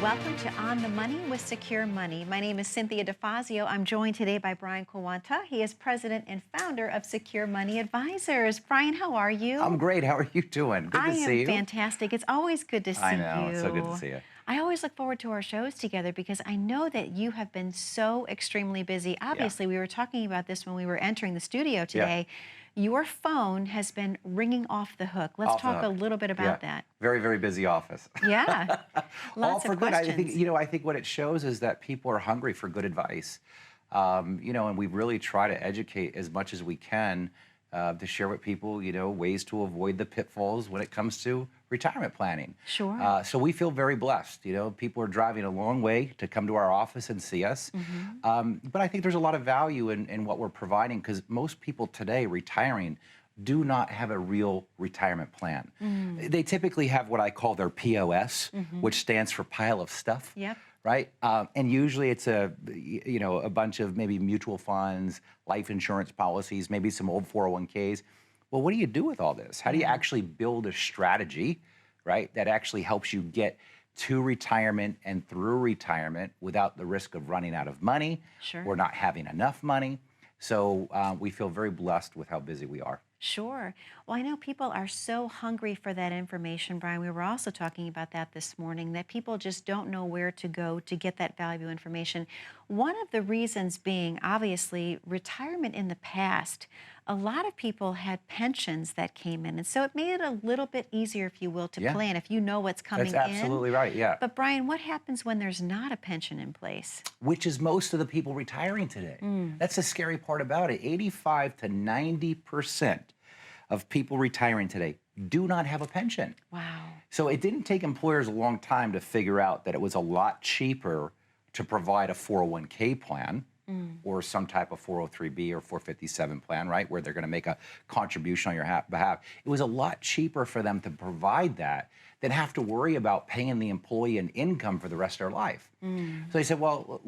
Welcome to On the Money with Secure Money. My name is Cynthia DeFazio. I'm joined today by Brian Kawanta. He is president and founder of Secure Money Advisors. Brian, how are you? I'm great. How are you doing? Good to see you. I am fantastic. It's always good to see you. I know. It's so good to see you. I always look forward to our shows together because I know that you have been so extremely busy. Obviously, we were talking about this when we were entering the studio today. Your phone has been ringing off the hook. Let's talk a little bit about that. Very, very busy office. Yeah. Lots of for good. questions. I think what it shows is that people are hungry for good advice. And we really try to educate as much as we can to share with people, ways to avoid the pitfalls when it comes to retirement planning. Sure. So we feel very blessed. People are driving a long way to come to our office and see us. But I think there's a lot of value in what we're providing because most people today retiring do not have a real retirement plan. They typically have what I call their POS, which stands for pile of stuff. Yep. Right? And usually it's a bunch of maybe mutual funds, life insurance policies, maybe some old 401ks. Well, what do you do with all this? How do you actually build a strategy, right, that actually helps you get to retirement and through retirement without the risk of running out of money or not having enough money? So we feel very blessed with how busy we are. Sure. Well, I know people are so hungry for that information, Brian. We were also talking about that this morning, that people just don't know where to go to get that valuable information. One of the reasons being, obviously, retirement in the past. A lot of people had pensions that came in, and so it made it a little bit easier, if you will, to plan if you know what's coming in. That's absolutely right, yeah. But Brian, what happens when there's not a pension in place? Which is most of the people retiring today. That's the scary part about it. 85 to 90% of people retiring today do not have a pension. Wow. So it didn't take employers a long time to figure out that it was a lot cheaper to provide a 401k plan or some type of 403b or 457 plan, right, where they're going to make a contribution on your behalf. It was a lot cheaper for them to provide that than have to worry about paying the employee an income for the rest of their life. So they said, well,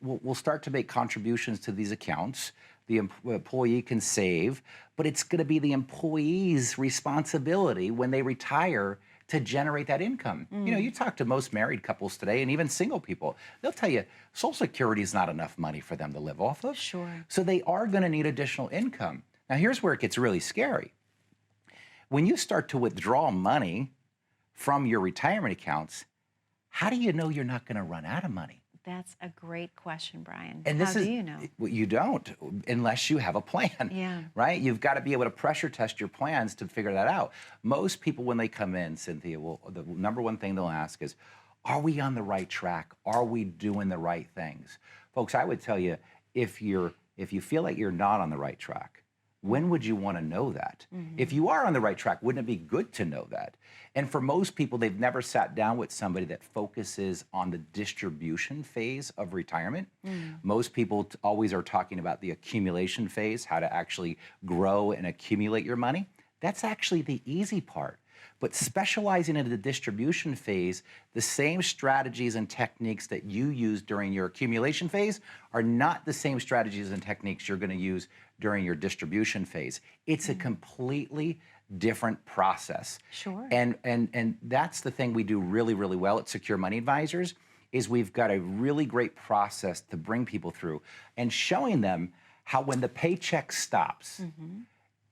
we'll start to make contributions to these accounts. The employee can save, but it's going to be the employee's responsibility when they retire to generate that income. You talk to most married couples today and even single people, they'll tell you Social Security is not enough money for them to live off of. Sure. So they are going to need additional income. Now, here's where it gets really scary. When you start to withdraw money from your retirement accounts, how do you know you're not going to run out of money? That's a great question, Brian. And How do you know? Well, you don't unless you have a plan, right? You've got to be able to pressure test your plans to figure that out. Most people, when they come in, Cynthia, the number one thing they'll ask is, are we on the right track? Are we doing the right things? Folks, I would tell you, if you feel like you're not on the right track, when would you want to know that? If you are on the right track, wouldn't it be good to know that? And for most people, they've never sat down with somebody that focuses on the distribution phase of retirement. Most people always are talking about the accumulation phase, how to actually grow and accumulate your money. That's actually the easy part. But specializing in the distribution phase, the same strategies and techniques that you use during your accumulation phase are not the same strategies and techniques you're going to use during your distribution phase. It's a completely different process. Sure. And that's the thing we do really, really well at Secure Money Advisors is we've got a really great process to bring people through and showing them how when the paycheck stops,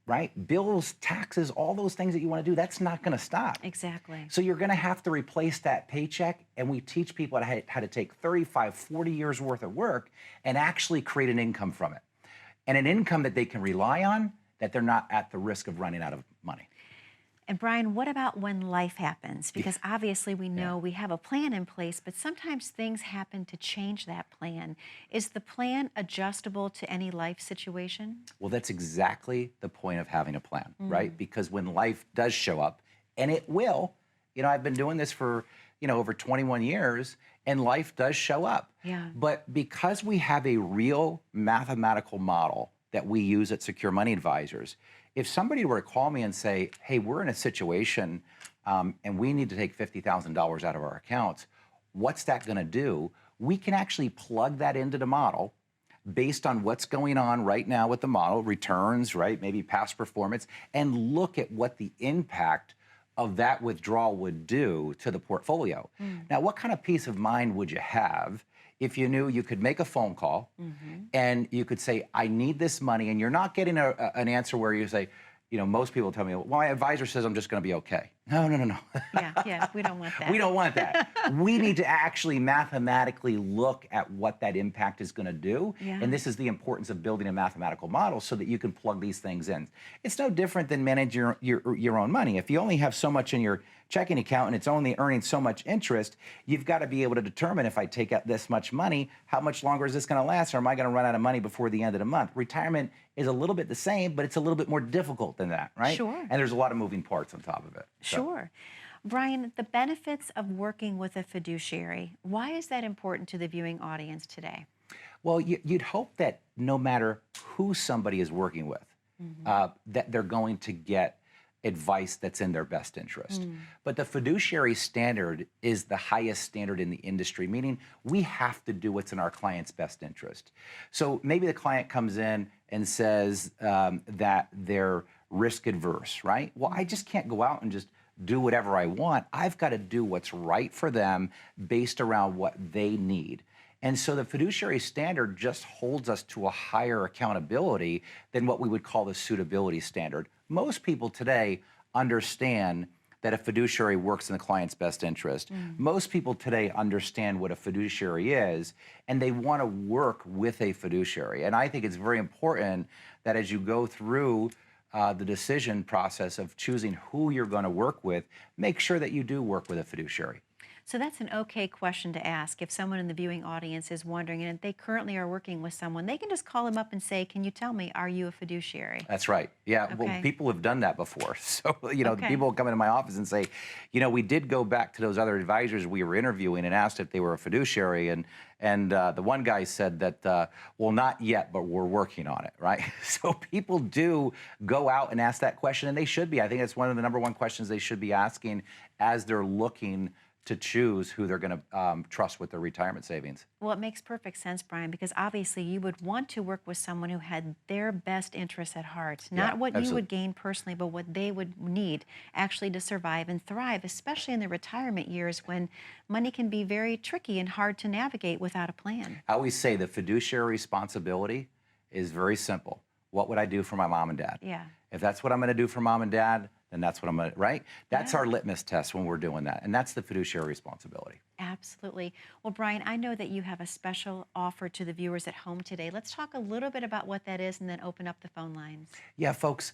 right? Bills, taxes, all those things that you want to do, that's not going to stop. Exactly. So you're going to have to replace that paycheck, and we teach people how to take 35, 40 years worth of work and actually create an income from it. And an income that they can rely on, that they're not at the risk of running out of money. And Brian, what about when life happens? Because obviously we know we have a plan in place, but sometimes things happen to change that plan. Is the plan adjustable to any life situation? Well, that's exactly the point of having a plan, right? Because when life does show up, and it will, I've been doing this for, over 21 years, and life does show up. Yeah. But because we have a real mathematical model that we use at Secure Money Advisors. If somebody were to call me and say, hey, we're in a situation and we need to take $50,000 out of our accounts, what's that going to do? We can actually plug that into the model based on what's going on right now with the model, returns, right, maybe past performance, and look at what the impact of that withdrawal would do to the portfolio. Now, what kind of peace of mind would you have if you knew you could make a phone call and you could say, I need this money, and you're not getting an answer where you say, most people tell me, well, my advisor says I'm just going to be okay. No. Yeah, we don't want that. We don't want that. We need to actually mathematically look at what that impact is going to do. Yeah. And this is the importance of building a mathematical model so that you can plug these things in. It's no different than managing your own money. If you only have so much in your checking account and it's only earning so much interest, you've got to be able to determine, if I take out this much money, how much longer is this going to last, or am I going to run out of money before the end of the month? Retirement is a little bit the same, but it's a little bit more difficult than that, right? Sure. And there's a lot of moving parts on top of it. Sure. Brian, the benefits of working with a fiduciary, why is that important to the viewing audience today? Well, you'd hope that no matter who somebody is working with, that they're going to get advice that's in their best interest. But the fiduciary standard is the highest standard in the industry, meaning we have to do what's in our client's best interest. So maybe the client comes in and says that they're risk adverse, right? Well, I just can't go out and just do whatever I want. I've got to do what's right for them based around what they need. And so the fiduciary standard just holds us to a higher accountability than what we would call the suitability standard. Most people today understand that a fiduciary works in the client's best interest. Most people today understand what a fiduciary is, and they want to work with a fiduciary. And I think it's very important that as you go through the decision process of choosing who you're going to work with, make sure that you do work with a fiduciary. So that's an okay question to ask. If someone in the viewing audience is wondering, and they currently are working with someone, they can just call them up and say, can you tell me, are you a fiduciary? That's right. Yeah, Okay. well, people have done that before. So, the people come into my office and say, we did go back to those other advisors we were interviewing and asked if they were a fiduciary. And the one guy said that, well, not yet, but we're working on it, right? So people do go out and ask that question, and they should be. I think it's one of the number one questions they should be asking as they're looking to choose who they're going to trust with their retirement savings. Well, it makes perfect sense, Brian, because obviously you would want to work with someone who had their best interests at heart, not what you would gain personally, but what they would need actually to survive and thrive, especially in the retirement years when money can be very tricky and hard to navigate without a plan. I always say the fiduciary responsibility is very simple. What would I do for my mom and dad? Yeah. If that's what I'm going to do for mom and dad, then that's what I'm going to, right? That's our litmus test when we're doing that. And that's the fiduciary responsibility. Absolutely. Well, Brian, I know that you have a special offer to the viewers at home today. Let's talk a little bit about what that is and then open up the phone lines. Yeah, folks,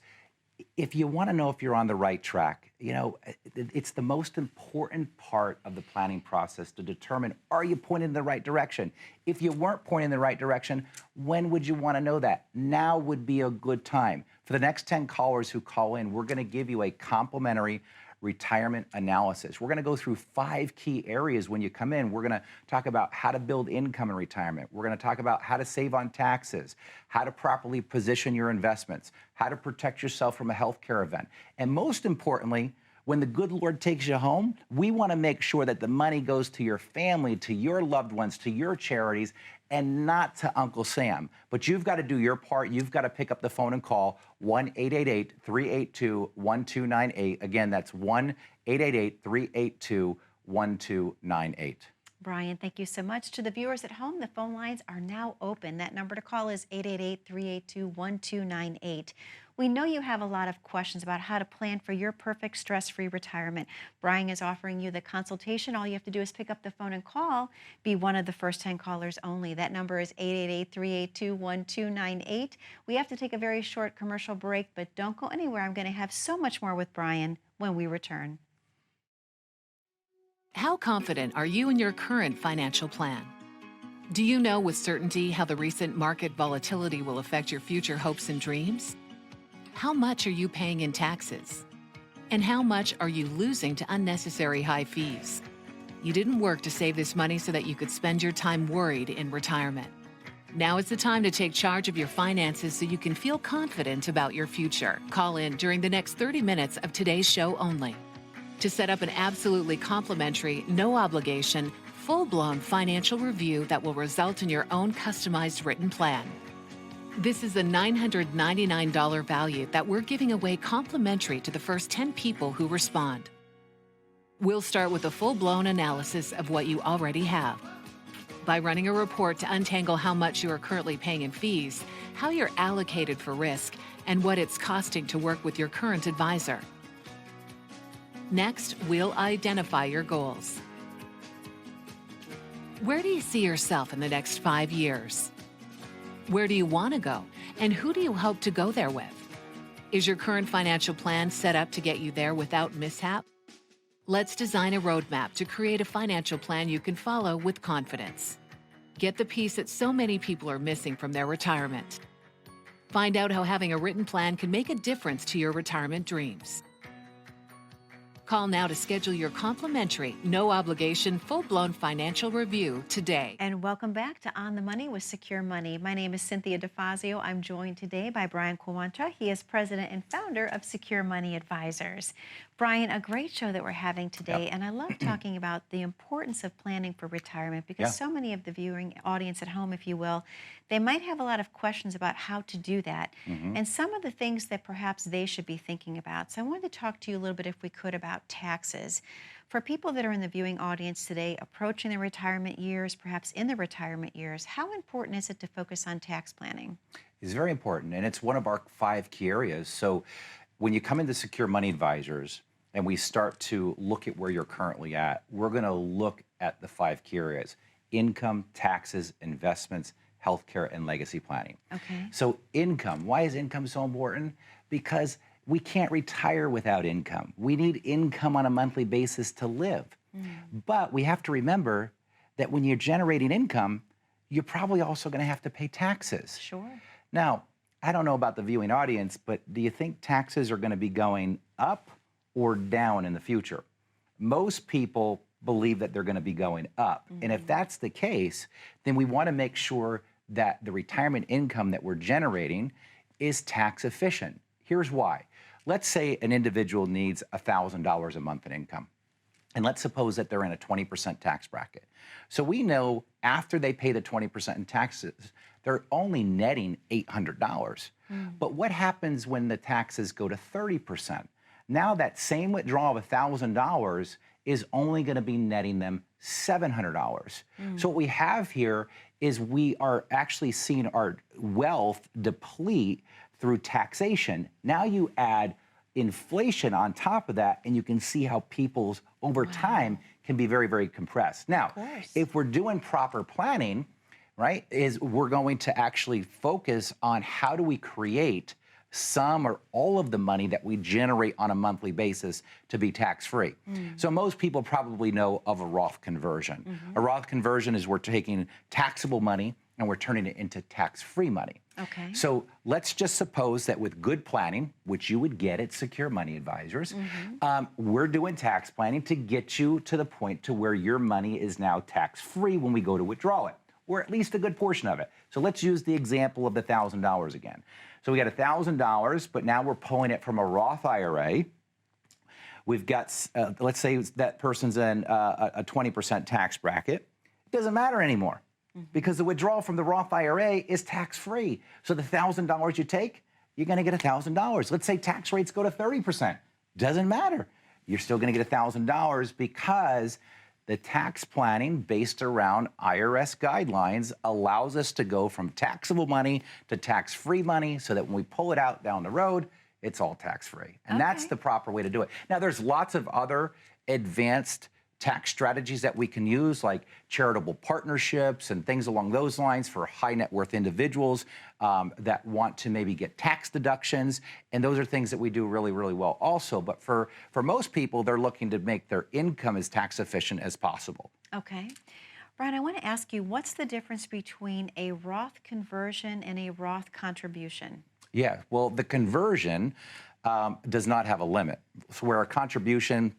if you want to know if you're on the right track, it's the most important part of the planning process to determine, are you pointing in the right direction? If you weren't pointing in the right direction, when would you want to know that? Now would be a good time. For the next 10 callers who call in, we're going to give you a complimentary retirement analysis. We're going to go through 5 key areas when you come in. We're going to talk about how to build income in retirement. We're going to talk about how to save on taxes, how to properly position your investments, how to protect yourself from a healthcare event. And most importantly, when the good Lord takes you home, we want to make sure that the money goes to your family, to your loved ones, to your charities, and not to Uncle Sam. But you've got to do your part. You've got to pick up the phone and call 1-888-382-1298. Again, that's 1-888-382-1298. Brian, thank you so much. To the viewers at home, the phone lines are now open. That number to call is 888-382-1298. We know you have a lot of questions about how to plan for your perfect stress-free retirement. Brian is offering you the consultation. All you have to do is pick up the phone and call. Be one of the first 10 callers only. That number is 888-382-1298. We have to take a very short commercial break, but don't go anywhere. I'm going to have so much more with Brian when we return. How confident are you in your current financial plan? Do you know with certainty how the recent market volatility will affect your future hopes and dreams? How much are you paying in taxes? And how much are you losing to unnecessary high fees? You didn't work to save this money so that you could spend your time worried in retirement. Now is the time to take charge of your finances so you can feel confident about your future. Call in during the next 30 minutes of today's show only to set up an absolutely complimentary, no obligation, full-blown financial review that will result in your own customized written plan. This is a $999 value that we're giving away complimentary to the first 10 people who respond. We'll start with a full-blown analysis of what you already have by running a report to untangle how much you are currently paying in fees, how you're allocated for risk, and what it's costing to work with your current advisor. Next, we'll identify your goals. Where do you see yourself in the next 5 years? Where do you want to go, and who do you hope to go there with? Is your current financial plan set up to get you there without mishap? Let's design a roadmap to create a financial plan you can follow with confidence. Get the piece that so many people are missing from their retirement. Find out how having a written plan can make a difference to your retirement dreams. Call now to schedule your complimentary, no obligation, full-blown financial review today. And welcome back to On the Money with Secure Money. My name is Cynthia DeFazio. I'm joined today by Brian Quantra. He is president and founder of Secure Money Advisors. Brian, a great show that we're having today, and I love talking about the importance of planning for retirement because so many of the viewing audience at home, if you will, they might have a lot of questions about how to do that and some of the things that perhaps they should be thinking about. So I wanted to talk to you a little bit, if we could, about taxes. For people that are in the viewing audience today, approaching their retirement years, perhaps in the retirement years, how important is it to focus on tax planning? It's very important, and it's one of our 5 key areas. So when you come into Secure Money Advisors and we start to look at where you're currently at, we're going to look at the 5 key areas: income, taxes, investments, healthcare, and legacy planning. Okay. So income, why is income so important? Because we can't retire without income. We need income on a monthly basis to live. But we have to remember that when you're generating income, you're probably also going to have to pay taxes. Sure. Now, I don't know about the viewing audience, but do you think taxes are going to be going up or down in the future? Most people believe that they're going to be going up. And if that's the case, then we want to make sure that the retirement income that we're generating is tax efficient. Here's why. Let's say an individual needs $1,000 a month in income. And let's suppose that they're in a 20% tax bracket. So we know after they pay the 20% in taxes, they're only netting $800. But what happens when the taxes go to 30%? Now that same withdrawal of $1,000 is only going to be netting them $700. So what we have here is we are actually seeing our wealth deplete through taxation. Now you add inflation on top of that, and you can see how people's over time can be very, very compressed. Now, if we're doing proper planning, right, is we're going to actually focus on how do we create some or all of the money that we generate on a monthly basis to be tax-free. So most people probably know of a Roth conversion. A Roth conversion is we're taking taxable money and we're turning it into tax-free money. Okay. So let's just suppose that with good planning, which you would get at Secure Money Advisors, we're doing tax planning to get you to the point to where your money is now tax-free when we go to withdraw it, or at least a good portion of it. So let's use the example of the $1,000 again. So we got $1,000, but now we're pulling it from a Roth IRA. We've got, let's say that person's in a 20% tax bracket. It doesn't matter anymore because the withdrawal from the Roth IRA is tax-free. So the $1,000 you take, you're going to get $1,000. Let's say tax rates go to 30%. Doesn't matter. You're still going to get $1,000 because the tax planning based around IRS guidelines allows us to go from taxable money to tax-free money so that when we pull it out down the road, it's all tax-free. And that's the proper way to do it. Now, there's lots of other advanced tax strategies that we can use, like charitable partnerships and things along those lines for high net worth individuals that want to maybe get tax deductions. And those are things that we do really, really well also. But for most people, they're looking to make their income as tax efficient as possible. Okay. Brian, I want to ask you, what's the difference between a Roth conversion and a Roth contribution? Yeah, well, the conversion does not have a limit. So where a contribution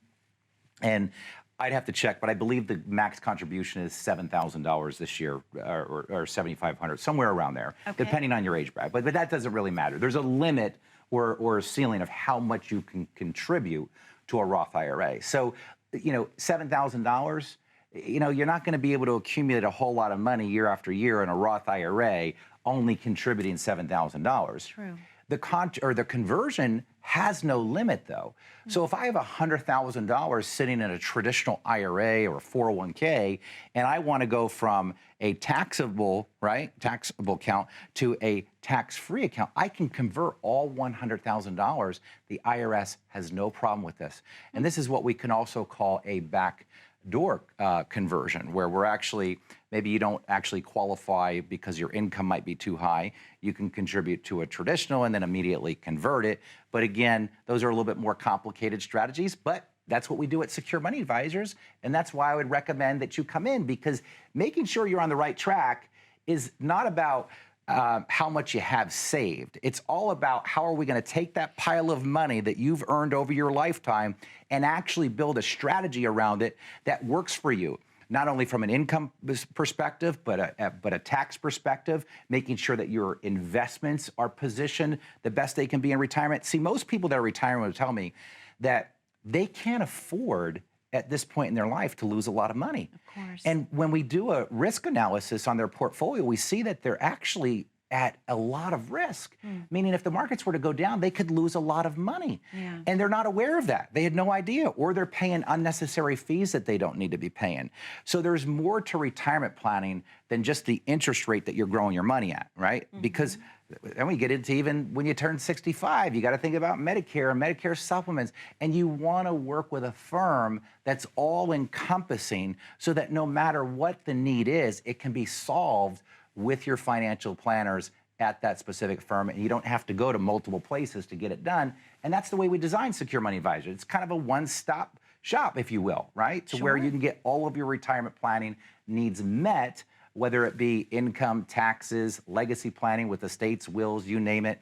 and I'd have to check, but I believe the max contribution is $7,000 this year, or $7,500, somewhere around there, depending on your age bracket. But that doesn't really matter. There's a limit or a ceiling of how much you can contribute to a Roth IRA. So, $7,000, you're not going to be able to accumulate a whole lot of money year after year in a Roth IRA, only contributing $7,000. True. The conversion has no limit, though. So if I have $100,000 sitting in a traditional IRA or 401k, and I want to go from a taxable account to a tax-free account, I can convert all $100,000. The IRS has no problem with this. And this is what we can also call a backdoor conversion, where we're actually, maybe you don't actually qualify because your income might be too high. You can contribute to a traditional and then immediately convert it. But again, those are a little bit more complicated strategies, but that's what we do at Secure Money Advisors. And that's why I would recommend that you come in, because making sure you're on the right track is not about how much you have saved. It's all about how are we going to take that pile of money that you've earned over your lifetime and actually build a strategy around it that works for you, not only from an income perspective, but a tax perspective, making sure that your investments are positioned the best they can be in retirement. See, most people that are retiring will tell me that they can't afford at this point in their life to lose a lot of money. Of course. And when we do a risk analysis on their portfolio, we see that they're actually at a lot of risk, meaning if the markets were to go down, they could lose a lot of money. Yeah. And they're not aware of that. They had no idea, or they're paying unnecessary fees that they don't need to be paying. So there's more to retirement planning than just the interest rate that you're growing your money at, right? Because then we get into even when you turn 65, you got to think about Medicare and Medicare supplements. And you want to work with a firm that's all encompassing so that no matter what the need is, it can be solved with your financial planners at that specific firm, and you don't have to go to multiple places to get it done. And that's the way we design Secure Money Advisor. It's kind of a one-stop shop, if you will, right? To where you can get all of your retirement planning needs met, whether it be income, taxes, legacy planning with estates, wills, you name it.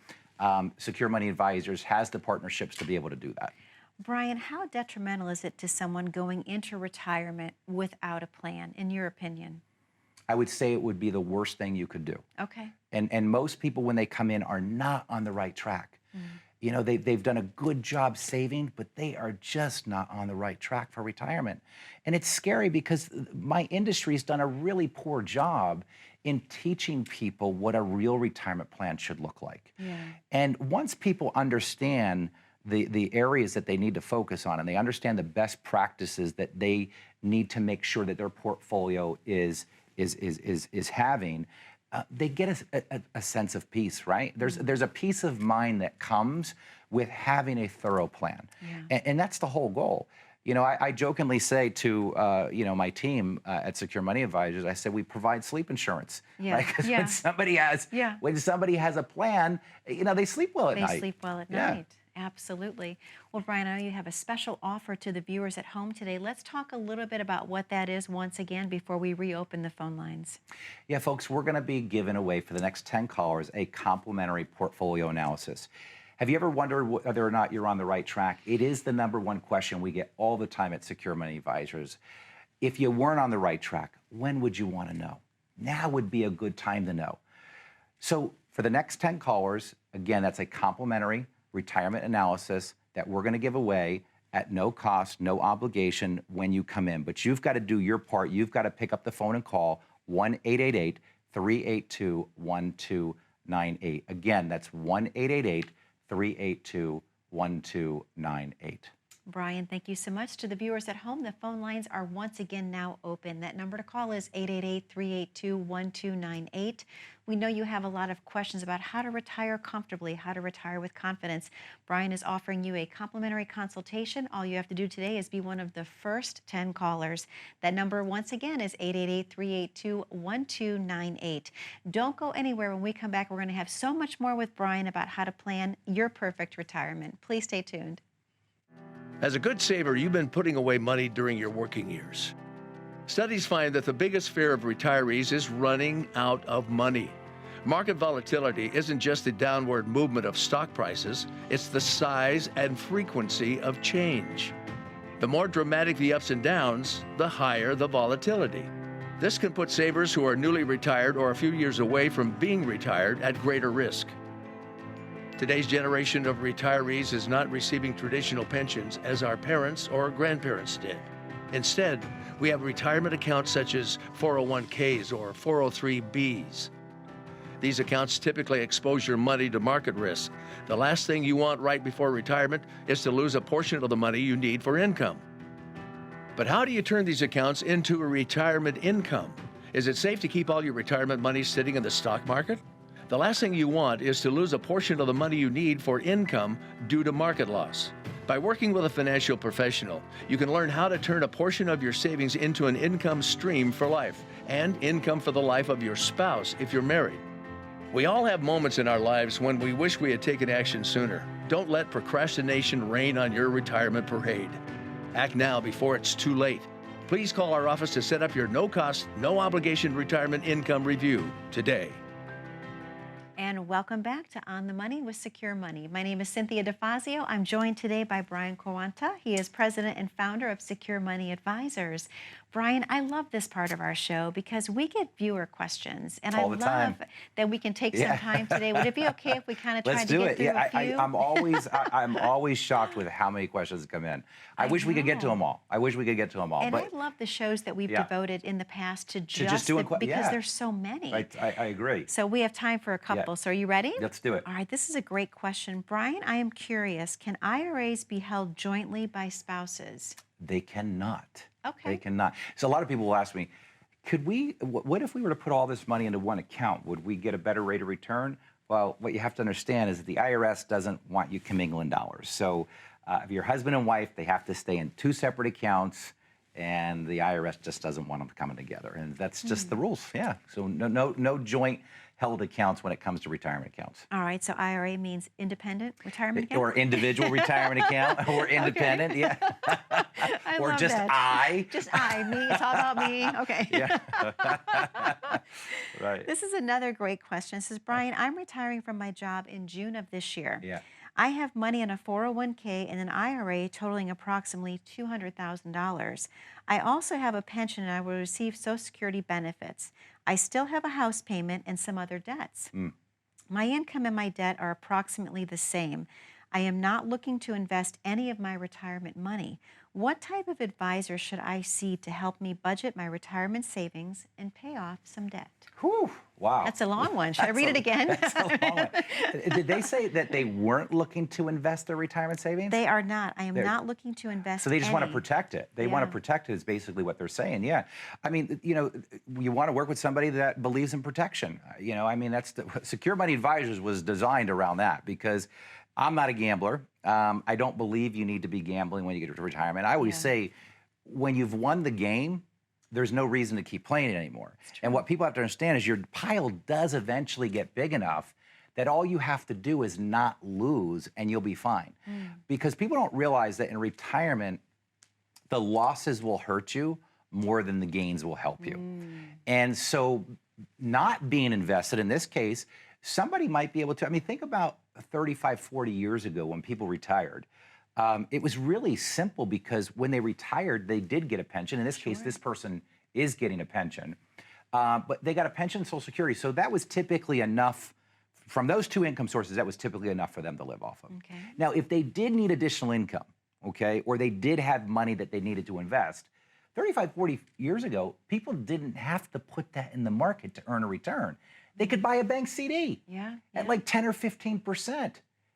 Secure Money Advisors has the partnerships to be able to do that. Brian, how detrimental is it to someone going into retirement without a plan, in your opinion? I would say it would be the worst thing you could do. Okay. And most people, when they come in, are not on the right track. They've done a good job saving, but they are just not on the right track for retirement. And it's scary because my industry's done a really poor job in teaching people what a real retirement plan should look like. Yeah. And once people understand the areas that they need to focus on, and they understand the best practices that they need to make sure that their portfolio is having, they get a sense of peace, right? There's a peace of mind that comes with having a thorough plan. Yeah. And that's the whole goal. I jokingly say to my team at Secure Money Advisors, I said we provide sleep insurance. Yeah. Right? 'Cause Yeah. when somebody has a plan, they sleep well at night. They sleep well at night. Absolutely. Well, Brian, I know you have a special offer to the viewers at home today. Let's talk a little bit about what that is once again before we reopen the phone lines. Yeah, folks, we're going to be giving away for the next 10 callers a complimentary portfolio analysis. Have you ever wondered whether or not you're on the right track? It is the #1 question we get all the time at Secure Money Advisors. If you weren't on the right track, when would you want to know? Now would be a good time to know. So for the next 10 callers, again, that's a complimentary retirement analysis that we're going to give away at no cost, no obligation when you come in. But you've got to do your part. You've got to pick up the phone and call 1-888-382-1298. Again, that's 1-888-382-1298. Brian, thank you so much. To the viewers at home, the phone lines are once again now open. That number to call is 888-382-1298. We know you have a lot of questions about how to retire comfortably, how to retire with confidence. Brian is offering you a complimentary consultation. All you have to do today is be one of the first 10 callers. That number, once again, is 888-382-1298. Don't go anywhere. When we come back, we're going to have so much more with Brian about how to plan your perfect retirement. Please stay tuned. As a good saver, you've been putting away money during your working years. Studies find that the biggest fear of retirees is running out of money. Market volatility isn't just the downward movement of stock prices, it's the size and frequency of change. The more dramatic the ups and downs, the higher the volatility. This can put savers who are newly retired or a few years away from being retired at greater risk. Today's generation of retirees is not receiving traditional pensions as our parents or grandparents did. Instead, we have retirement accounts such as 401ks or 403bs. These accounts typically expose your money to market risk. The last thing you want right before retirement is to lose a portion of the money you need for income. But how do you turn these accounts into a retirement income? Is it safe to keep all your retirement money sitting in the stock market? The last thing you want is to lose a portion of the money you need for income due to market loss. By working with a financial professional, you can learn how to turn a portion of your savings into an income stream for life and income for the life of your spouse if you're married. We all have moments in our lives when we wish we had taken action sooner. Don't let procrastination reign on your retirement parade. Act now before it's too late. Please call our office to set up your no-cost, no-obligation retirement income review today. And welcome back to On the Money with Secure Money. My name is Cynthia DeFazio. I'm joined today by Brian Quaranta. He is president and founder of Secure Money Advisors. Brian, I love this part of our show because we get viewer questions, and I love that we can take some time today. Would it be okay if we kind of tried to get through a few? I'm always shocked with how many questions come in. I wish we could get to them all. I wish we could get to them all. And I love the shows that we've devoted in the past to just doing because there's so many. I agree. So we have time for a couple. So are you ready? Let's do it. All right, this is a great question. Brian, I am curious, can IRAs be held jointly by spouses? They cannot. Okay. They cannot. So a lot of people will ask me, what if we were to put all this money into one account? Would we get a better rate of return? Well, what you have to understand is that the IRS doesn't want you commingling dollars. So if you're husband and wife, they have to stay in two separate accounts, and the IRS just doesn't want them coming together. And that's just the rules. Yeah. So no joint held accounts when it comes to retirement accounts. All right, so IRA means independent retirement account? Or individual retirement account, or independent, yeah. Or love just that. I. Just I, me, it's all about me, okay. Yeah. Right. This is another great question. It says, Brian, I'm retiring from my job in June of this year. Yeah. I have money in a 401k and an IRA totaling approximately $200,000. I also have a pension and I will receive Social Security benefits. I still have a house payment and some other debts. My income and my debt are approximately the same. I am not looking to invest any of my retirement money. What type of advisor should I see to help me budget my retirement savings and pay off some debt? Whew, wow. That's a long one. Should I read it again? That's a long one. Did they say that they weren't looking to invest their retirement savings? They are not. I am not looking to invest. So they just want to any. protect it. They want to protect it is basically what they're saying. Yeah. I mean, you want to work with somebody that believes in protection. I mean, Secure Money Advisors was designed around that because I'm not a gambler. I don't believe you need to be gambling when you get to retirement. I always say, when you've won the game, there's no reason to keep playing it anymore. And what people have to understand is your pile does eventually get big enough that all you have to do is not lose and you'll be fine. Because people don't realize that in retirement, the losses will hurt you more than the gains will help you. And so not being invested in this case, somebody might be able to, think about 35, 40 years ago when people retired. It was really simple because when they retired, they did get a pension. In this case, this person is getting a pension. But they got a pension and Social Security. So that was typically enough, from those two income sources, that was typically enough for them to live off of. Okay. Now, if they did need additional income, or they did have money that they needed to invest, 35, 40 years ago, people didn't have to put that in the market to earn a return. They could buy a bank CD at like 10 or 15%.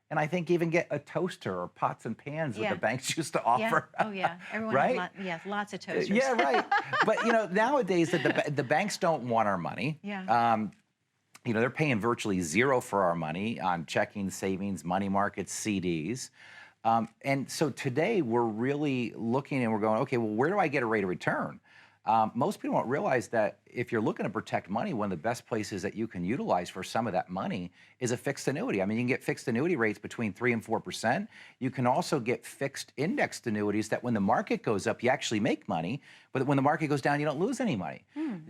And I think even get a toaster or pots and pans that the banks used to offer. Oh, yeah. Everyone right? has lots of toasters. Yeah, right. But, nowadays, the banks don't want our money. Yeah. They're paying virtually zero for our money on checking, savings, money markets, CDs. And so today, we're really looking and we're going, okay, well, where do I get a rate of return? Most people don't realize that if you're looking to protect money, one of the best places that you can utilize for some of that money is a fixed annuity. You can get fixed annuity rates between 3% and 4%. You can also get fixed indexed annuities that when the market goes up, you actually make money, but when the market goes down, you don't lose any money.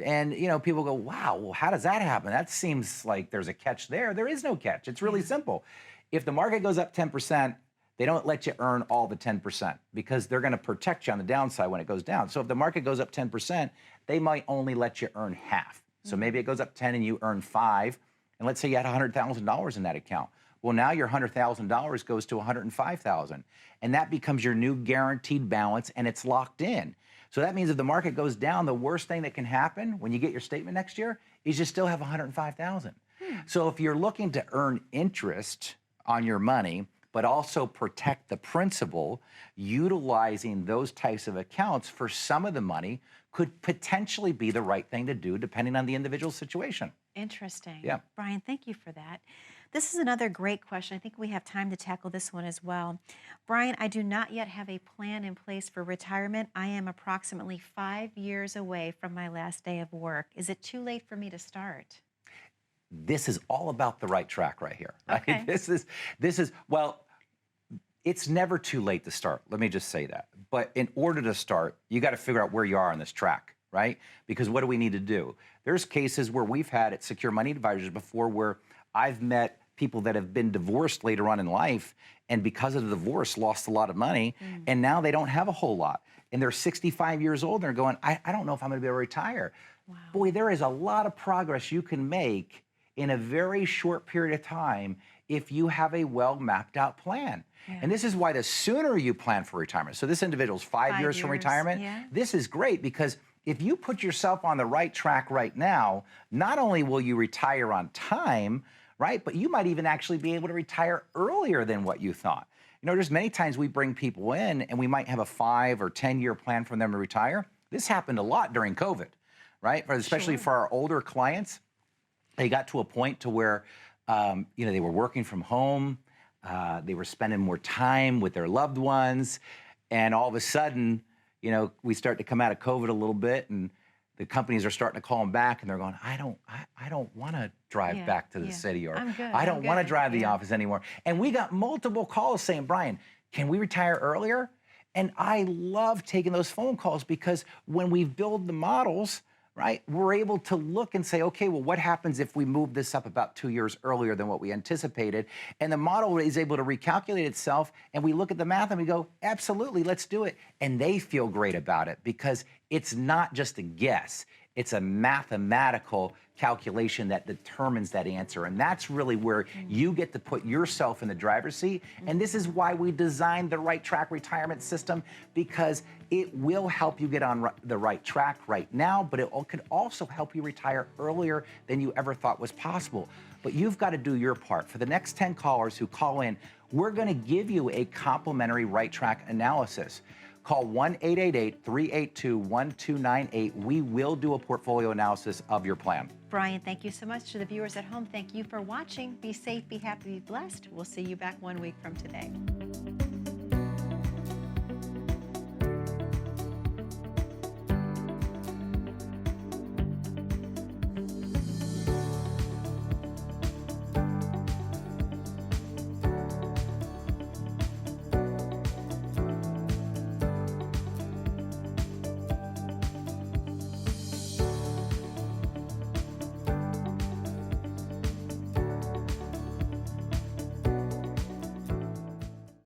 And, people go, wow, well, how does that happen? That seems like there's a catch there. There is no catch. It's really simple. If the market goes up 10%, they don't let you earn all the 10% because they're going to protect you on the downside when it goes down. So if the market goes up 10%, they might only let you earn half. So maybe it goes up 10 and you earn 5. And let's say you had $100,000 in that account. Well, now your $100,000 goes to $105,000. And that becomes your new guaranteed balance, and it's locked in. So that means if the market goes down, the worst thing that can happen when you get your statement next year is you still have $105,000. So if you're looking to earn interest on your money, but also protect the principal, utilizing those types of accounts for some of the money could potentially be the right thing to do depending on the individual situation. Interesting. Yeah. Brian, thank you for that. This is another great question. I think we have time to tackle this one as well. Brian, I do not yet have a plan in place for retirement. I am approximately 5 years away from my last day of work. Is it too late for me to start? This is all about the right track right here. Right? Okay. This is, well, it's never too late to start. Let me just say that. But in order to start, you got to figure out where you are on this track, right? Because what do we need to do? There's cases where we've had at Secure Money Advisors before where I've met people that have been divorced later on in life and because of the divorce lost a lot of money and now they don't have a whole lot. And they're 65 years old and they're going, I don't know if I'm going to be able to retire. Wow. Boy, there is a lot of progress you can make in a very short period of time if you have a well mapped out plan. Yeah. And this is why the sooner you plan for retirement. So this individual's 5 years from retirement. Yeah. This is great because if you put yourself on the right track right now, not only will you retire on time, right, but you might even actually be able to retire earlier than what you thought. You know, there's many times we bring people in and we might have a 5 or 10 year plan for them to retire. This happened a lot during COVID, right? Especially for our older clients. They got to a point to where, you know, they were working from home. They were spending more time with their loved ones. And all of a sudden, you know, we start to come out of COVID a little bit and the companies are starting to call them back and they're going, I don't want to drive back to the city, or I don't want to drive to the office anymore. And we got multiple calls saying, Brian, can we retire earlier? And I love taking those phone calls because when we build the models, right, we're able to look and say, okay, well, what happens if we move this up about 2 years earlier than what we anticipated? And the model is able to recalculate itself, and we look at the math and we go, absolutely, let's do it. And they feel great about it because it's not just a guess. It's a mathematical calculation that determines that answer. And that's really where you get to put yourself in the driver's seat. And this is why we designed the Right Track retirement system, because it will help you get on the right track right now, but it could also help you retire earlier than you ever thought was possible. But you've got to do your part. For the next 10 callers who call in, we're going to give you a complimentary Right Track analysis. Call 1-888-382-1298. We will do a portfolio analysis of your plan. Brian, thank you so much. To the viewers at home, thank you for watching. Be safe, be happy, be blessed. We'll see you back 1 week from today.